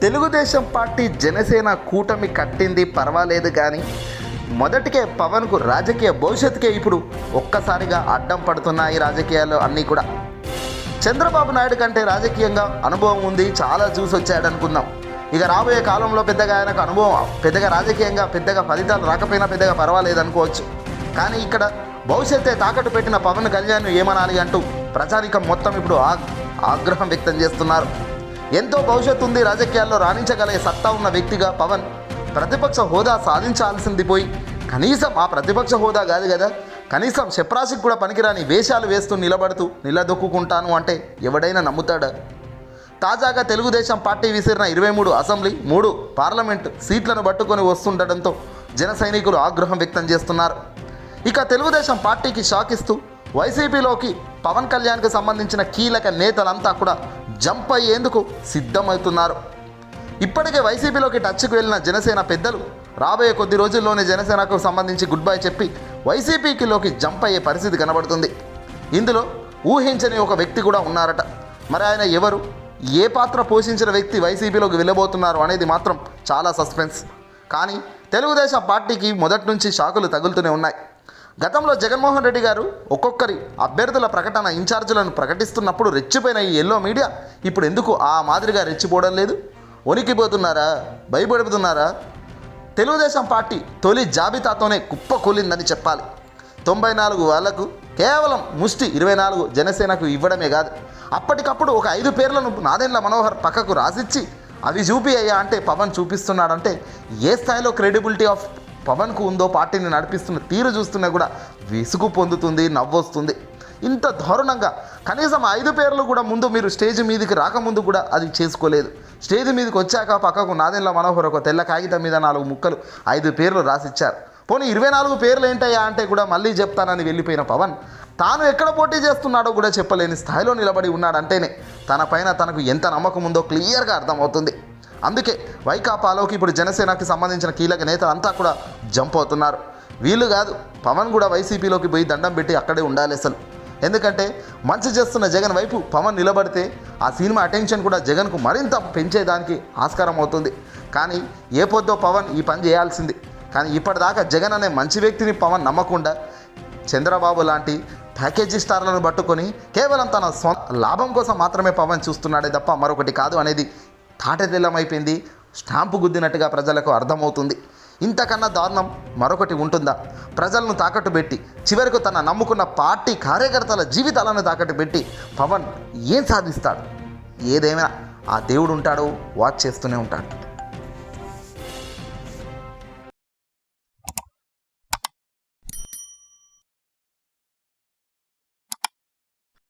Telugu Desam party Janasena కూటమి కట్టింది పర్వాలేదు కానీ మొదటికే పవన్కు రాజకీయ భవిష్యత్తుకే ఇప్పుడు ఒక్కసారిగా అడ్డం పడుతున్నాయి రాజకీయాలు అన్నీ కూడా. చంద్రబాబు నాయుడు కంటే రాజకీయంగా అనుభవం ఉంది, చాలా చూసి వచ్చాడు అనుకుందాం. ఇక రాబోయే కాలంలో పెద్దగా ఆయనకు అనుభవం పెద్దగా రాజకీయంగా పెద్దగా ఫలితాలు రాకపోయినా పెద్దగా పర్వాలేదు అనుకోవచ్చు. కానీ ఇక్కడ భవిష్యత్తే తాకట్టు పెట్టిన పవన్ కళ్యాణ్ ఏమనాలి అంటూ ప్రజానికం మొత్తం ఇప్పుడు ఆగ్రహం వ్యక్తం చేస్తున్నారు. ఎంతో భవిష్యత్తు ఉంది, రాజకీయాల్లో రాణించగలిగే సత్తా ఉన్న వ్యక్తిగా పవన్ ప్రతిపక్ష హోదా సాధించాల్సింది పోయి కనీసం ఆ ప్రతిపక్ష హోదా కాదు కదా, కనీసం చెప్రాసికి కూడా పనికిరాని వేషాలు వేస్తూ నిలదొక్కుంటాను అంటే ఎవడైనా నమ్ముతాడా? తాజాగా తెలుగుదేశం పార్టీ విసిరిన 23 అసెంబ్లీ 3 పార్లమెంటు సీట్లను పట్టుకొని వస్తుండటంతో జన సైనికులు ఆగ్రహం వ్యక్తం చేస్తున్నారు. ఇక తెలుగుదేశం పార్టీకి షాక్ ఇస్తూ వైసీపీలోకి పవన్ కళ్యాణ్కి సంబంధించిన కీలక నేతలంతా కూడా జంప్ అయ్యేందుకు సిద్ధమవుతున్నారు. ఇప్పటికే వైసీపీలోకి టచ్కు వెళ్ళిన జనసేన పెద్దలు రాబోయే కొద్ది రోజుల్లోనే జనసేనకు సంబంధించి గుడ్ బై చెప్పి వైసీపీలోకి జంప్ అయ్యే పరిస్థితి కనబడుతుంది. ఇందులో ఊహించని ఒక వ్యక్తి కూడా ఉన్నారట. మరి ఆయన ఎవరు, ఏ పాత్ర పోషించిన వ్యక్తి వైసీపీలోకి వెళ్ళబోతున్నారు అనేది మాత్రం చాలా సస్పెన్స్. కానీ తెలుగుదేశం పార్టీకి మొదటి నుంచి షాకులు తగులుతూనే ఉన్నాయి. గతంలో జగన్మోహన్ రెడ్డి గారు ఒక్కొక్కరి అభ్యర్థుల ప్రకటన ఇన్ఛార్జీలను ప్రకటిస్తున్నప్పుడు రెచ్చిపోయిన ఈ ఎల్లో మీడియా ఇప్పుడు ఎందుకు ఆ మాదిరిగా రెచ్చిపోవడం లేదు? వణికిపోతున్నారా, భయపడుతున్నారా? తెలుగుదేశం పార్టీ తొలి జాబితాతోనే కుప్పకూలిందని చెప్పాలి. 94 వాళ్ళకు కేవలం ముష్టి 24 జనసేనకు ఇవ్వడమే కాదు, అప్పటికప్పుడు ఒక 5 పేర్లను నాదెండ్ల మనోహర్ పక్కకు రాసిచ్చి అవి చూపి అయ్యా అంటే పవన్ చూపిస్తున్నాడంటే ఏ స్థాయిలో క్రెడిబిలిటీ ఆఫ్ పవన్కు ఉందో పార్టీని నడిపిస్తున్న తీరు చూస్తున్నా కూడా విసుగు పొందుతుంది, నవ్వొస్తుంది. ఇంత దారుణంగా కనీసం 5 పేర్లు కూడా ముందు మీరు స్టేజ్ మీదకి రాకముందు కూడా అది చేసుకోలేదు. స్టేజ్ మీదకి వచ్చాక పక్కకు నాదెండ్ల మనోహర్ ఒక తెల్ల కాగితం మీద 4 ముక్కలు 5 పేర్లు రాసిచ్చారు. పోనీ 24 పేర్లు ఏంటయ్యా అంటే కూడా మళ్ళీ చెప్తానని వెళ్ళిపోయిన పవన్ తాను ఎక్కడ పోటీ చేస్తున్నాడో కూడా చెప్పలేని స్థాయిలో నిలబడి ఉన్నాడంటేనే తన పైన తనకు ఎంత నమ్మకం ఉందో క్లియర్గా అర్థమవుతుంది. అందుకే వైకాపాలోకి ఇప్పుడు జనసేనకి సంబంధించిన కీలక నేతలంతా కూడా జంప్ అవుతున్నారు. వీళ్ళు కాదు, పవన్ కూడా వైసీపీలోకి పోయి దండం పెట్టి అక్కడే ఉండాలి అసలు. ఎందుకంటే మంచి చేస్తున్న జగన్ వైపు పవన్ నిలబడితే ఆ సినిమా అటెన్షన్ కూడా జగన్కు మరింత పెంచేదానికి ఆస్కారం అవుతుంది. కానీ ఏ పొద్దో పవన్ ఈ పని చేయాల్సింది. కానీ ఇప్పటిదాకా జగన్ అనే మంచి వ్యక్తిని పవన్ నమ్మకుండా చంద్రబాబు లాంటి ప్యాకేజీ స్టార్లను పట్టుకొని కేవలం తన సొంత లాభం కోసం మాత్రమే పవన్ చూస్తున్నాడే తప్ప మరొకటి కాదు అనేది తాటతెల్లమైపోయింది. స్టాంపు గుద్దినట్టుగా ప్రజలకు అర్థమవుతుంది. ఇంతకన్నా దారుణం మరొకటి ఉంటుందా? ప్రజలను తాకట్టు పెట్టి చివరకు తన నమ్ముకున్న పార్టీ కార్యకర్తల జీవితాలను తాకట్టు పెట్టి పవన్ ఏం సాధిస్తాడు? ఏదేమైనా ఆ దేవుడు ఉంటాడో వాచ్ చేస్తూనే ఉంటాడు.